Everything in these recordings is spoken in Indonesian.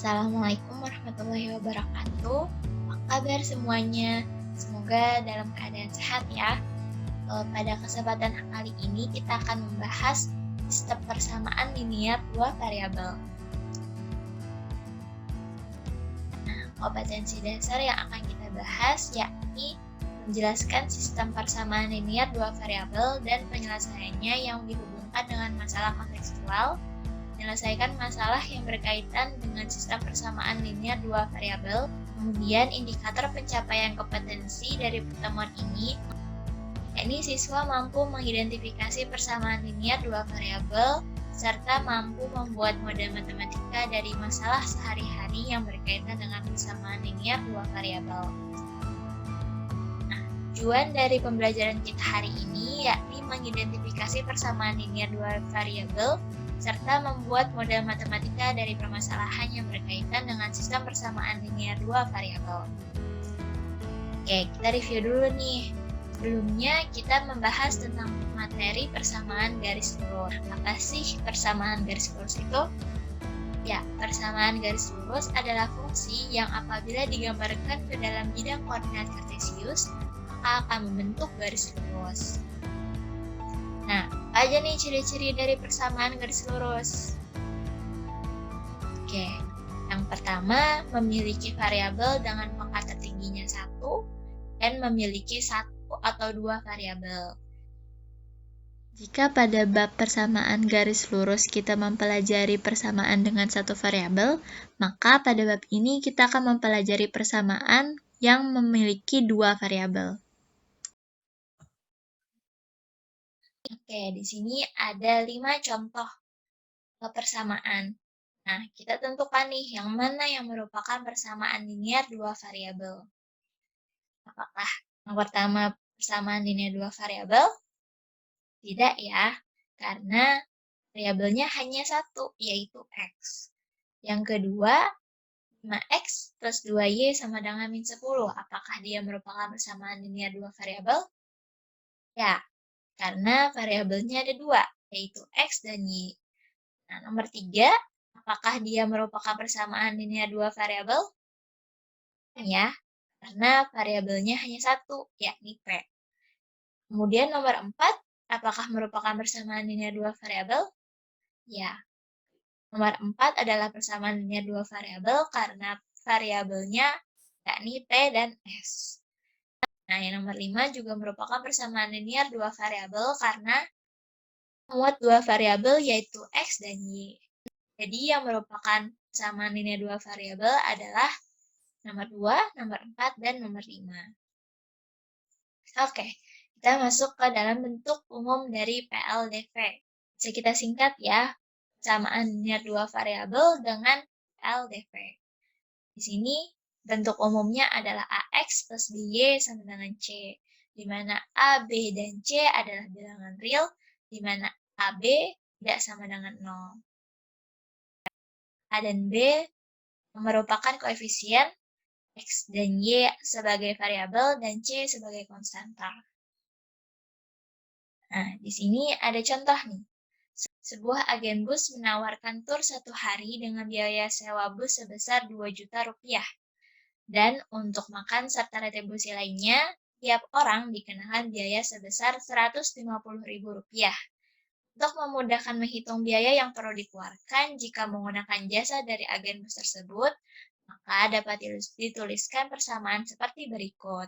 Assalamualaikum warahmatullahi wabarakatuh. Apa kabar semuanya? Semoga dalam keadaan sehat ya. Pada kesempatan kali ini kita akan membahas sistem persamaan linier dua variabel. Nah, kompetensi dasar yang akan kita bahas yakni menjelaskan sistem persamaan linier dua variabel dan penyelesaiannya yang dihubungkan dengan masalah kontekstual, menyelesaikan masalah yang berkaitan dengan sistem persamaan linier dua variabel, kemudian indikator pencapaian kompetensi dari pertemuan ini, yakni siswa mampu mengidentifikasi persamaan linier dua variabel, serta mampu membuat model matematika dari masalah sehari-hari yang berkaitan dengan persamaan linier dua variabel. Tujuan dari pembelajaran kita hari ini yakni mengidentifikasi persamaan linier dua variabel serta membuat model matematika dari permasalahan yang berkaitan dengan sistem persamaan linier dua variabel. Oke, kita review dulu nih. Sebelumnya kita membahas tentang materi persamaan garis lurus. Apa sih persamaan garis lurus itu? Ya, persamaan garis lurus adalah fungsi yang apabila digambarkan ke dalam bidang koordinat kartesius akan membentuk garis lurus. Nah, apa aja nih ciri-ciri dari persamaan garis lurus? Oke, yang pertama memiliki variabel dengan pangkat tertingginya 1 dan memiliki 1 atau 2 variabel. Jika pada bab persamaan garis lurus kita mempelajari persamaan dengan satu variabel, maka pada bab ini kita akan mempelajari persamaan yang memiliki 2 variabel. Oke, di sini ada 5 contoh persamaan. Nah, kita tentukan nih yang mana yang merupakan persamaan linier dua variabel. Apakah yang pertama persamaan linier dua variabel? Tidak ya, karena variabelnya hanya satu, yaitu X. Yang kedua, 5X plus 2Y sama dengan min 10. Apakah dia merupakan persamaan linier dua variabel? Ya, karena variabelnya ada 2, yaitu X dan Y. Nah, nomor 3, apakah dia merupakan persamaan linier dua variabel? Ya, karena variabelnya hanya 1, yakni P. Kemudian nomor 4, apakah merupakan persamaan linier dua variabel? Ya, nomor 4 adalah persamaan linier dua variabel karena variabelnya yakni T dan S. Nah, yang nomor 5 juga merupakan persamaan linier dua variabel karena memuat dua variabel yaitu X dan Y. Jadi yang merupakan persamaan linier dua variabel adalah nomor 2, nomor 4, dan nomor 5. Oke, kita masuk ke dalam bentuk umum dari PLDV. Bisa kita singkat ya, persamaan linier dua variabel dengan PLDV. Di sini bentuk umumnya adalah AX plus BY sama dengan C, di mana A, B, dan C adalah bilangan real, di mana AB tidak sama dengan 0. A dan B merupakan koefisien, X dan Y sebagai variabel, dan C sebagai konstanta. Nah, di sini ada contoh nih. Sebuah agen bus menawarkan tur 1 hari dengan biaya sewa bus sebesar 2 juta rupiah. Dan untuk makan serta retribusi lainnya, tiap orang dikenakan biaya sebesar 150.000 rupiah. Untuk memudahkan menghitung biaya yang perlu dikeluarkan jika menggunakan jasa dari agen bus tersebut, maka dapat dituliskan persamaan seperti berikut.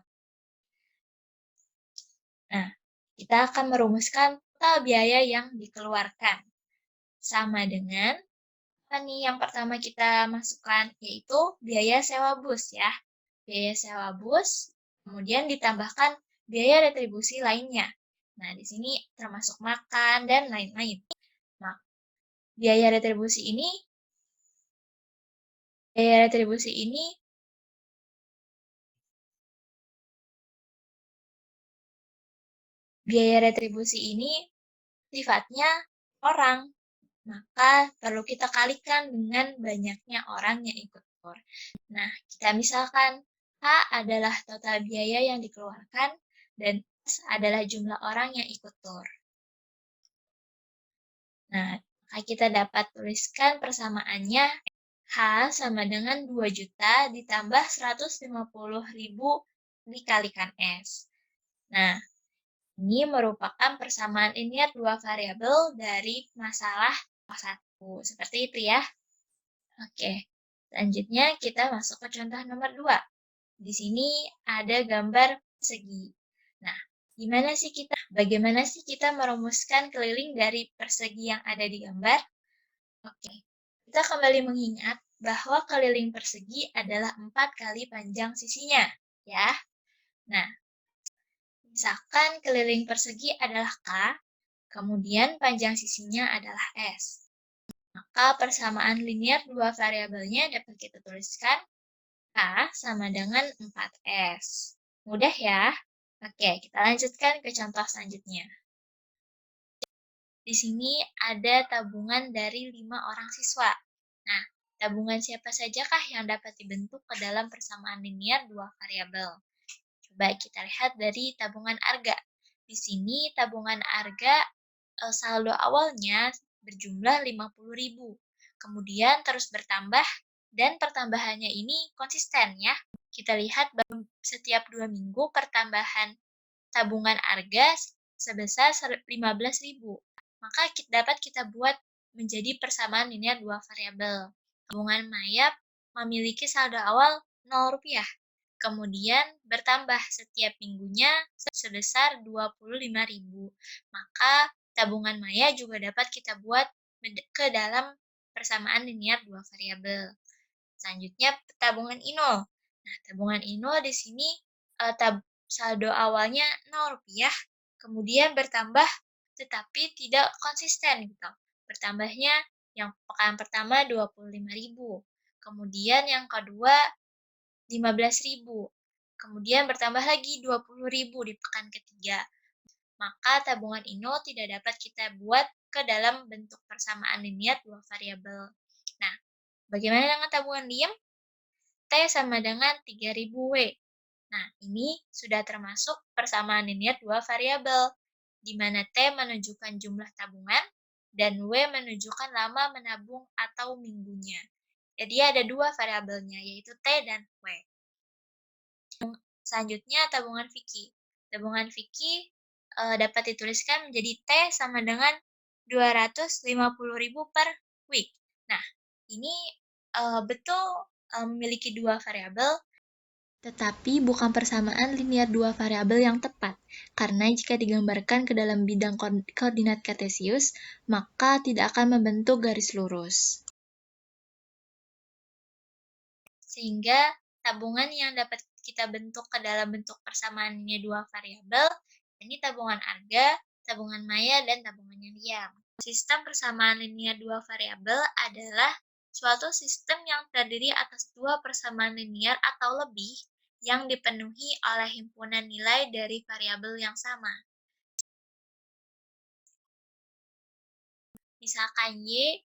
Nah, kita akan merumuskan total biaya yang dikeluarkan. Sama dengan, yang pertama kita masukkan, yaitu biaya sewa bus ya. Biaya sewa bus, kemudian ditambahkan biaya retribusi lainnya. Nah, di sini termasuk makan dan lain-lain. Nah, biaya retribusi ini sifatnya orang, maka perlu kita kalikan dengan banyaknya orang yang ikut tur. Nah, kita misalkan H adalah total biaya yang dikeluarkan dan S adalah jumlah orang yang ikut tur. Nah, maka kita dapat tuliskan persamaannya H sama dengan 2 juta ditambah 150.000 dikalikan S. Nah, ini merupakan persamaan linear dua variabel dari masalah kelas 1. Seperti itu ya. Oke, selanjutnya kita masuk ke contoh nomor 2. Di sini ada gambar persegi. Nah, bagaimana sih kita merumuskan keliling dari persegi yang ada di gambar? Oke, kita kembali mengingat bahwa keliling persegi adalah 4 kali panjang sisinya, ya. Nah, misalkan keliling persegi adalah K, kemudian panjang sisinya adalah S. Maka persamaan linear dua variabelnya dapat kita tuliskan K sama dengan 4S. Mudah ya? Oke, kita lanjutkan ke contoh selanjutnya. Di sini ada tabungan dari 5 orang siswa. Nah, tabungan siapa sajakah yang dapat dibentuk ke dalam persamaan linear dua variabel? Coba kita lihat dari tabungan Arga. Di sini tabungan Arga saldo awalnya berjumlah 50.000. Kemudian terus bertambah dan pertambahannya ini konsisten ya. Kita lihat setiap 2 minggu pertambahan tabungan Arga sebesar 15.000. Maka dapat kita buat menjadi persamaan linear dua variabel. Tabungan Maya memiliki saldo awal 0 rupiah. Kemudian bertambah setiap minggunya sebesar 25.000. Maka tabungan Maya juga dapat kita buat ke dalam persamaan linear dua variabel. Selanjutnya tabungan Inul. Nah, tabungan Inul di sini saldo awalnya 0 rupiah, kemudian bertambah tetapi tidak konsisten gitu. Bertambahnya yang pekan pertama 25.000, kemudian yang kedua 15.000, kemudian bertambah lagi 20.000 di pekan ketiga. Maka tabungan Inul tidak dapat kita buat ke dalam bentuk persamaan linear dua variabel. Nah, bagaimana dengan tabungan diem? T sama dengan 3.000 W. Nah, ini sudah termasuk persamaan linear dua variabel, di mana T menunjukkan jumlah tabungan dan W menunjukkan lama menabung atau minggunya. Jadi ada dua variabelnya, yaitu T dan W. Selanjutnya tabungan Vicky. Tabungan Vicky dapat dituliskan menjadi T sama dengan 250.000 per week. Nah, ini betul memiliki dua variabel, tetapi bukan persamaan linear dua variabel yang tepat, karena jika digambarkan ke dalam bidang koordinat kartesius, maka tidak akan membentuk garis lurus. Sehingga tabungan yang dapat kita bentuk ke dalam bentuk persamaan linear dua variabel, ini tabungan Arga, tabungan Maya, dan tabungannya Liam. Sistem persamaan linear dua variabel adalah suatu sistem yang terdiri atas dua persamaan linear atau lebih yang dipenuhi oleh himpunan nilai dari variabel yang sama. Misalkan Y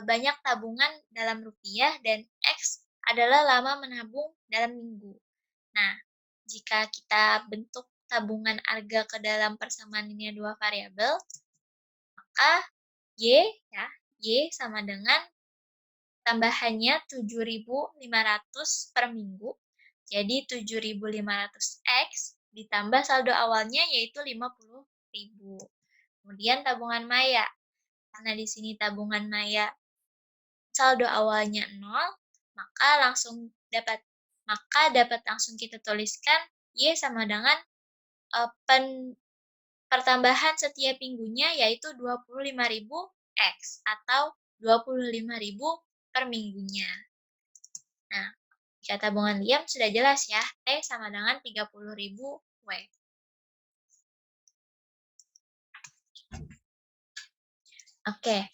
banyak tabungan dalam rupiah dan X adalah lama menabung dalam minggu. Nah, jika kita bentuk tabungan Arga ke dalam persamaan linear dua variabel, maka Y sama dengan tambahannya 7.500 per minggu. Jadi 7.500X ditambah saldo awalnya yaitu 50.000. Kemudian tabungan Maya. Karena di sini tabungan Maya saldo awalnya 0, maka dapat langsung kita tuliskan Y sama dengan pertambahan setiap minggunya yaitu 25.000X atau 25.000 per minggunya. Nah, jika tabungan Liam sudah jelas ya, T sama dengan 30.000 W. Oke,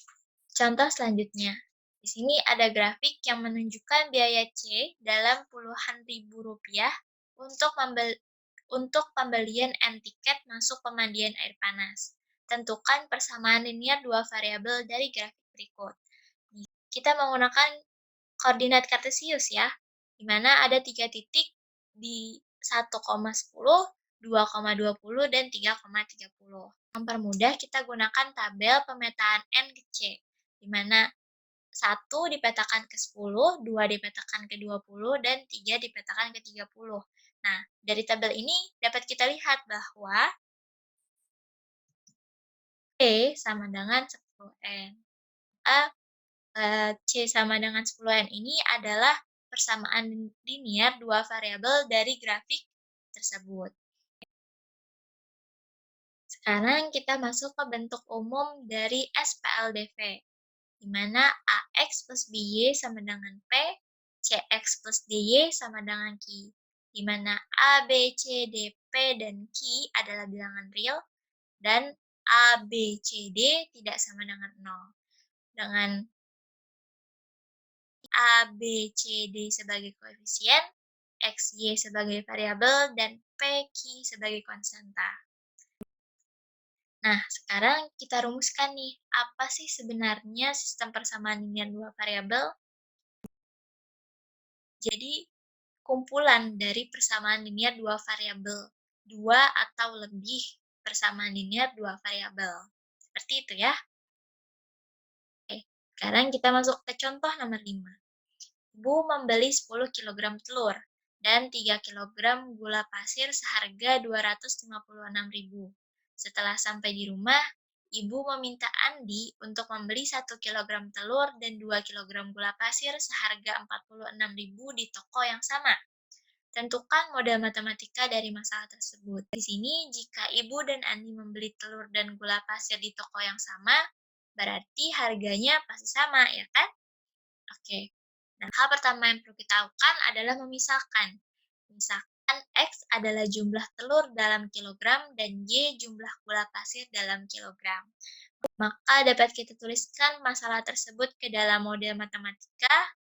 contoh selanjutnya. Di sini ada grafik yang menunjukkan biaya C dalam puluhan ribu rupiah untuk pembelian tiket masuk pemandian air panas. Tentukan persamaan linear dua variabel dari grafik berikut. Kita menggunakan koordinat kartesius ya, di mana ada 3 titik di 1,10, 2,20, dan 3,30. Mempermudah kita gunakan tabel pemetaan N ke C, di mana 1 dipetakan ke 10, 2 dipetakan ke 20, dan 3 dipetakan ke 30. Nah, dari tabel ini dapat kita lihat bahwa P sama dengan 10N. A C sama dengan 10N ini adalah persamaan linear dua variabel dari grafik tersebut. Sekarang kita masuk ke bentuk umum dari SPLDV, di mana AX plus BY sama dengan P, CX plus DY sama dengan Q, di mana A, B, C, D, P, dan Q adalah bilangan real, dan A, B, C, D tidak sama dengan 0. Dengan A, B, C, D sebagai koefisien, X, Y sebagai variabel, dan P, Q sebagai konstanta. Nah, sekarang kita rumuskan nih, apa sih sebenarnya sistem persamaan linear dua variabel? Jadi, kumpulan dari persamaan linear dua variabel, dua atau lebih persamaan linear dua variabel. Seperti itu ya. Oke, sekarang kita masuk ke contoh nomor 5. Ibu membeli 10 kg telur dan 3 kg gula pasir seharga Rp256.000. Setelah sampai di rumah, Ibu meminta Andi untuk membeli 1 kg telur dan 2 kg gula pasir seharga Rp46.000 di toko yang sama. Tentukan model matematika dari masalah tersebut. Di sini, jika Ibu dan Andi membeli telur dan gula pasir di toko yang sama, berarti harganya pasti sama, ya kan? Oke. Nah, hal pertama yang perlu kita lakukan adalah memisahkan. Misalkan X adalah jumlah telur dalam kilogram dan Y jumlah gula pasir dalam kilogram. Maka dapat kita tuliskan masalah tersebut ke dalam model matematika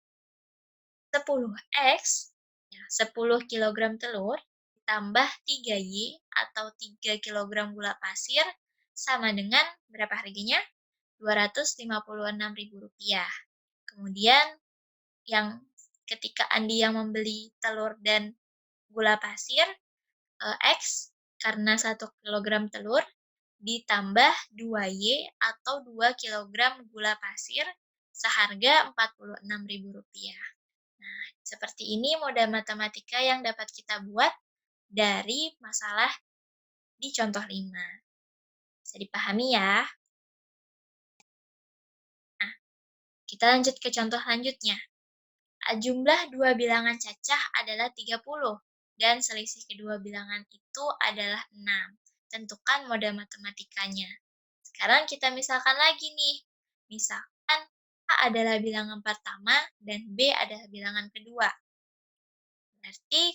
10X, 10 kg telur, ditambah 3Y atau 3 kg gula pasir, sama dengan berapa harganya? Rp256.000. Kemudian, yang ketika Andi yang membeli telur dan gula pasir, X karena 1 kg telur ditambah 2Y atau 2 kg gula pasir seharga Rp46.000. Nah, seperti ini model matematika yang dapat kita buat dari masalah di contoh 5. Bisa dipahami ya? Nah, kita lanjut ke contoh selanjutnya. Jumlah dua bilangan cacah adalah 30, dan selisih kedua bilangan itu adalah 6. Tentukan model matematikanya. Sekarang kita misalkan lagi nih. Misalkan A adalah bilangan pertama dan B adalah bilangan kedua. Berarti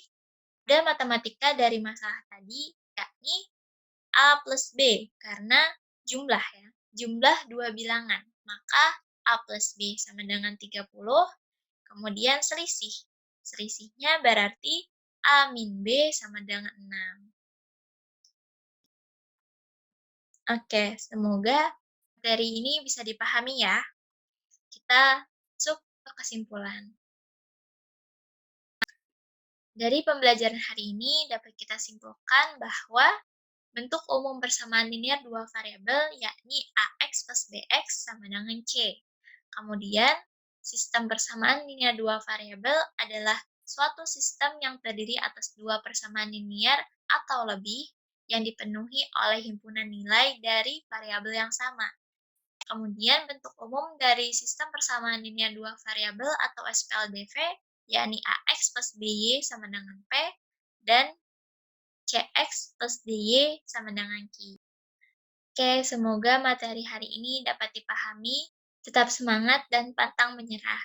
model matematika dari masalah tadi yakni A plus B, karena jumlah ya. Jumlah dua bilangan. Maka A plus B sama dengan 30. Kemudian selisih. Selisihnya berarti A min B sama dengan 6. Oke, semoga materi ini bisa dipahami ya. Kita masuk ke kesimpulan. Dari pembelajaran hari ini dapat kita simpulkan bahwa bentuk umum persamaan linear dua variabel yakni AX plus BX sama dengan C. Kemudian, sistem persamaan linear dua variabel adalah suatu sistem yang terdiri atas dua persamaan linear atau lebih yang dipenuhi oleh himpunan nilai dari variabel yang sama. Kemudian, bentuk umum dari sistem persamaan linear dua variabel atau SPLDV yakni AX plus BY sama dengan P dan CX plus DY sama dengan Q. Oke, semoga materi hari ini dapat dipahami. Tetap semangat dan pantang menyerah.